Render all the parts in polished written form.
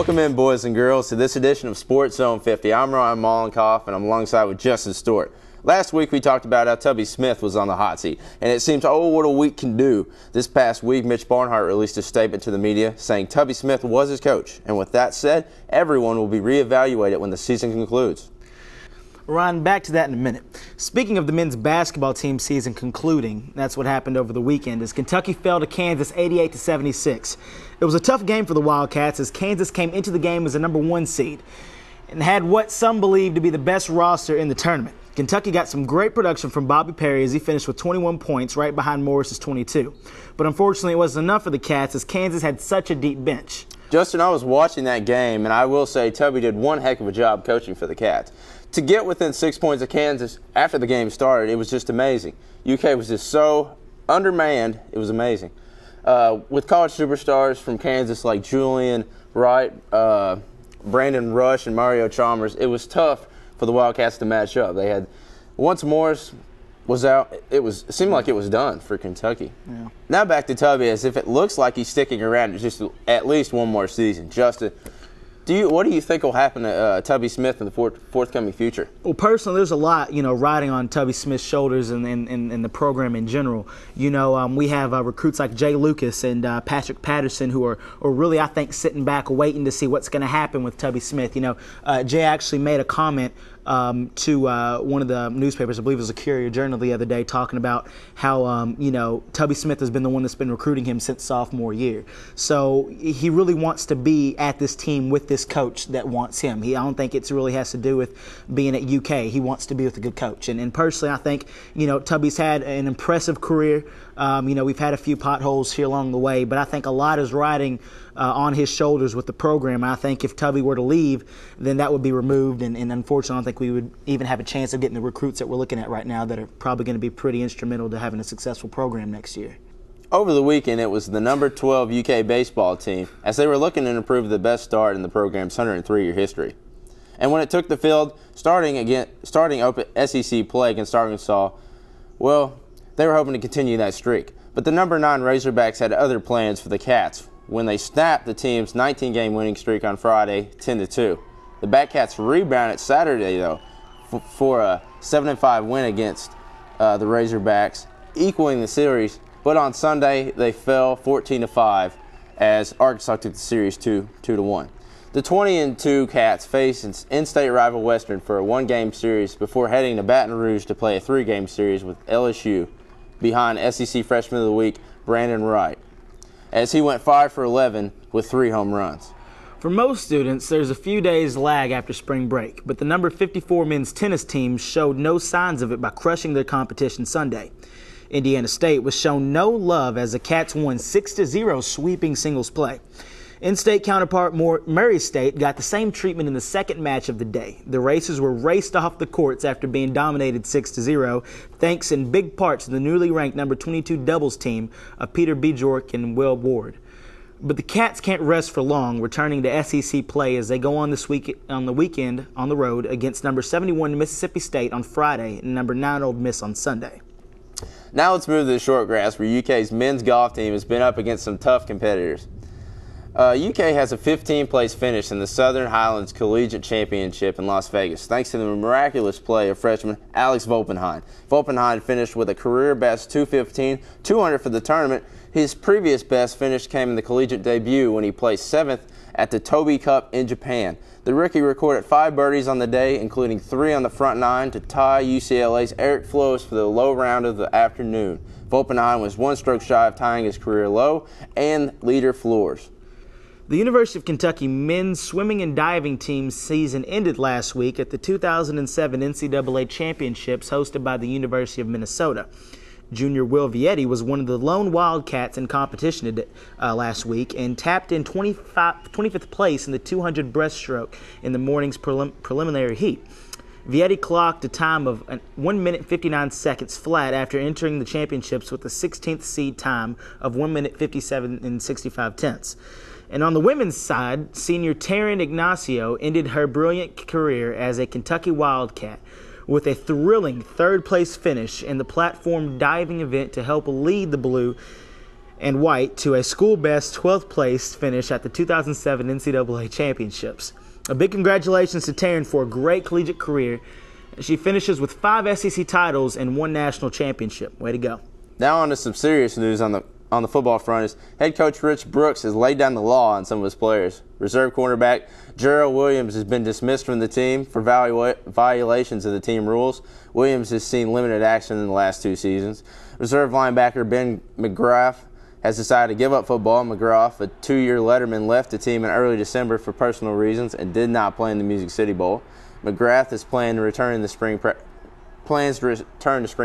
Welcome in, boys and girls, to this edition of Sportzone 50. I'm Ryan Mollenkoff, and I'm alongside with Justin Stewart. Last week, we talked about how Tubby Smith was on the hot seat, and it seems, oh, what a week can do. This past week, Mitch Barnhart released a statement to the media saying Tubby Smith was his coach. And with that said, everyone will be reevaluated when the season concludes. Ryan, back to that in a minute. Speaking of the men's basketball team season concluding, that's what happened over the weekend, as Kentucky fell to Kansas 88-76. It was a tough game for the Wildcats as Kansas came into the game as a #1 seed and had what some believe to be the best roster in the tournament. Kentucky got some great production from Bobby Perry as he finished with 21 points right behind Morris's 22. But unfortunately, it wasn't enough for the Cats as Kansas had such a deep bench. Justin, I was watching that game, and I will say Tubby did one heck of a job coaching for the Cats. To get within 6 points of Kansas after the game started, it was just amazing. UK was just so undermanned, it was amazing. With college superstars from Kansas like Julian Wright, Brandon Rush, and Mario Chalmers, it was tough for the Wildcats to match up. They had, once Morris was out, it seemed like it was done for Kentucky. Yeah. Now back to Tubby, as if it looks like he's sticking around just at least one more season. Justin, what do you think will happen to Tubby Smith in the forthcoming future? Well, personally, there's a lot, riding on Tubby Smith's shoulders and the program in general. We have recruits like Jay Lucas and Patrick Patterson who are really, I think, sitting back waiting to see what's going to happen with Tubby Smith. Jay actually made a comment to one of the newspapers, I believe it was a Courier Journal the other day, talking about how, Tubby Smith has been the one that's been recruiting him since sophomore year. So he really wants to be at this team with this coach that wants him. I don't think it really has to do with being at UK. He wants to be with a good coach. And personally, I think, Tubby's had an impressive career. We've had a few potholes here along the way, but I think a lot is riding on his shoulders with the program. I think if Tubby were to leave, then that would be removed, and unfortunately, I don't think we would even have a chance of getting the recruits that we're looking at right now that are probably going to be pretty instrumental to having a successful program next year. Over the weekend, it was the number 12 UK baseball team, as they were looking to improve the best start in the program's 103-year history. And when it took the field, starting open SEC play against Arkansas, well, they were hoping to continue that streak. But the number 9 Razorbacks had other plans for the Cats when they snapped the team's 19-game winning streak on Friday, 10-2. The Batcats rebounded Saturday, though, for a 7-5 win against the Razorbacks, equaling the series. But on Sunday, they fell 14-5 as Arkansas took the series 2-1. The 20-2 Cats faced an in-state rival Western for a 1-game series before heading to Baton Rouge to play a 3-game series with LSU behind SEC Freshman of the Week Brandon Wright, as he went 5 for 11 with 3 home runs. For most students, there's a few days lag after spring break, but the number 54 men's tennis team showed no signs of it by crushing their competition Sunday. Indiana State was shown no love as the Cats won 6-0 sweeping singles play. In-state counterpart Murray State got the same treatment in the second match of the day. The Racers were raced off the courts after being dominated 6-0, thanks in big part to the newly ranked number 22 doubles team of Peter Bjork and Will Ward. But the Cats can't rest for long, returning to SEC play as they go on the weekend on the road against number 71 Mississippi State on Friday and number 9 Ole Miss on Sunday. Now let's move to the short grass, where UK's men's golf team has been up against some tough competitors. UK has a 15th-place finish in the Southern Highlands Collegiate Championship in Las Vegas, thanks to the miraculous play of freshman Alex Volpenheim. Volpenheim finished with a career-best 215, 200 for the tournament. His previous best finish came in the collegiate debut when he placed 7th at the Toby Cup in Japan. The rookie recorded 5 birdies on the day, including 3 on the front 9 to tie UCLA's Eric Flores for the low round of the afternoon. Volpenheim was 1 stroke shy of tying his career low and leader Flores. The University of Kentucky men's swimming and diving team season ended last week at the 2007 NCAA Championships hosted by the University of Minnesota. Junior Will Vietti was one of the lone Wildcats in competition last week and tapped in 25th place in the 200 breaststroke in the morning's preliminary heat. Vietti clocked a time of 1 minute 59 seconds flat after entering the championships with a 16th seed time of 1 minute 57 and 65 tenths. And on the women's side, senior Taryn Ignacio ended her brilliant career as a Kentucky Wildcat with a thrilling third-place finish in the platform diving event to help lead the Blue and white to a school-best 12th place finish at the 2007 NCAA Championships. A big congratulations to Taryn for a great collegiate career. She finishes with 5 SEC titles and 1 national championship. Way to go. Now on to some serious news on the football front is head coach Rich Brooks has laid down the law on some of his players. Reserve cornerback Gerald Williams has been dismissed from the team for violations of the team rules. Williams has seen limited action in the last 2 seasons. Reserve linebacker Ben McGrath has decided to give up football. McGrath, a 2-year letterman, left the team in early December for personal reasons and did not play in the Music City Bowl. McGrath is planning to return to spring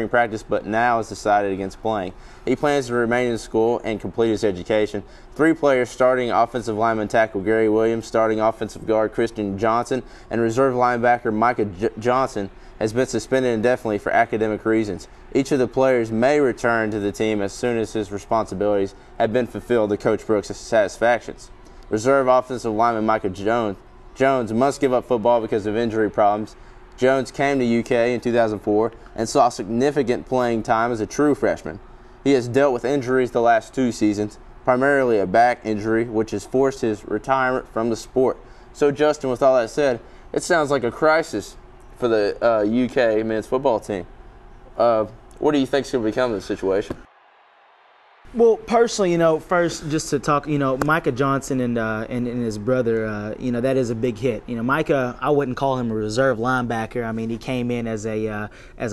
practice, but now has decided against playing. He plans to remain in school and complete his education. 3 players, starting offensive lineman tackle Gary Williams, starting offensive guard Christian Johnson, and reserve linebacker Micah Johnson, has been suspended indefinitely for academic reasons. Each of the players may return to the team as soon as his responsibilities have been fulfilled to Coach Brooks' satisfactions. Reserve offensive lineman Micah Jones must give up football because of injury problems. Jones came to UK in 2004 and saw significant playing time as a true freshman. He has dealt with injuries the last 2 seasons, primarily a back injury, which has forced his retirement from the sport. So, Justin, with all that said, it sounds like a crisis for the UK men's football team. What do you think is going to become of the situation? Well, personally, first just to talk, Micah Johnson and his brother, that is a big hit. Micah, I wouldn't call him a reserve linebacker. I mean, he came in as an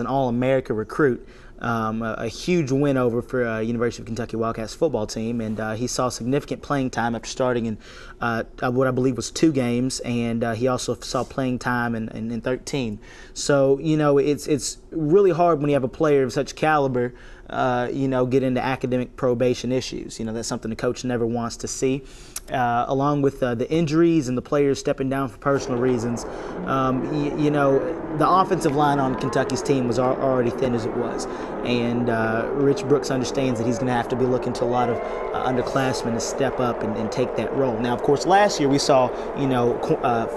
All-America recruit, a huge win over for University of Kentucky Wildcats football team, and he saw significant playing time after starting in what I believe was 2 games, and he also saw playing time in 13. So, it's really hard when you have a player of such caliber get into academic probation issues. That's something the coach never wants to see. Along with the injuries and the players stepping down for personal reasons, the offensive line on Kentucky's team was already thin as it was. And Rich Brooks understands that he's going to have to be looking to a lot of underclassmen to step up and take that role. Now, of course, last year we saw,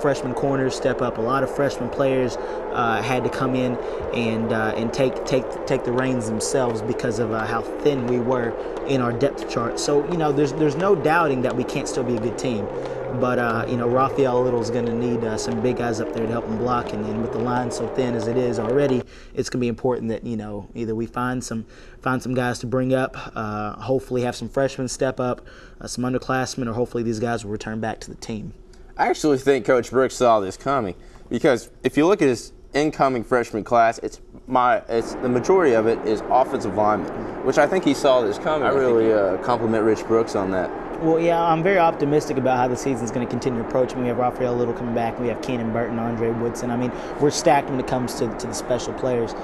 freshman corners step up. A lot of freshman players had to come in and take the reins themselves because of how thin we were in our depth chart. So, there's no doubting that we can't still be a good team. But, Raphael Little is going to need some big guys up there to help him block. And with the line so thin as it is already, it's going to be important that, either we find some guys to bring up, hopefully have some freshmen step up, some underclassmen, or hopefully these guys will return back to the team. I actually think Coach Brooks saw this coming because if you look at his incoming freshman class, the majority of it is offensive linemen, which I think he saw this coming. I really compliment Rich Brooks on that. Well, yeah, I'm very optimistic about how the season's going to continue approaching. We have Raphael Little coming back. We have Keenan Burton, Andre Woodson. I mean, we're stacked when it comes to the special players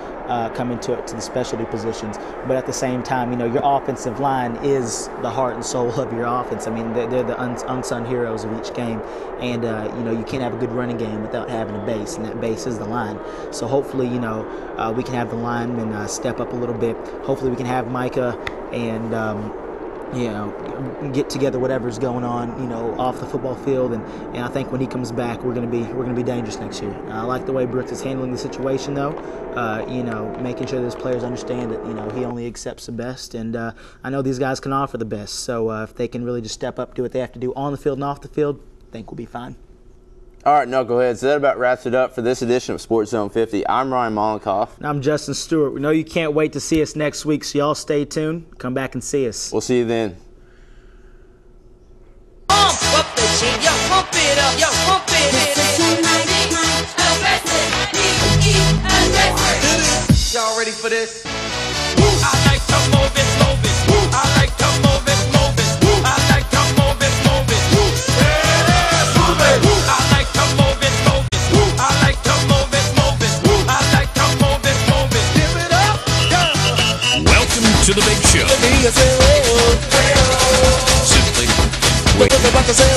coming to the specialty positions. But at the same time, your offensive line is the heart and soul of your offense. I mean, they're the unsung heroes of each game. And, you can't have a good running game without having a base, and that base is the line. So hopefully, we can have the linemen step up a little bit. Hopefully we can have Micah and get together whatever's going on, off the football field, and I think when he comes back, we're gonna be dangerous next year. I like the way Brooks is handling the situation, though. Making sure those players understand that he only accepts the best, and I know these guys can offer the best. So if they can really just step up, do what they have to do on the field and off the field, I think we'll be fine. All right, knuckleheads, so that about wraps it up for this edition of Sportzone 50. I'm Ryan Mollenkoff. And I'm Justin Stewart. We know you can't wait to see us next week, so y'all stay tuned. Come back and see us. We'll see you then. Pump up the shit, yo, pump it up, yo, pump it. Y'all ready for this? I like to move it, move it. I like to move it, move it. I like to move it, move it. Yeah, move it. I like to move it, move it. I like to move it, move it. I like to move it, move it. Give it up, yeah. Welcome to the big show. Let me say, Simply what was about to say,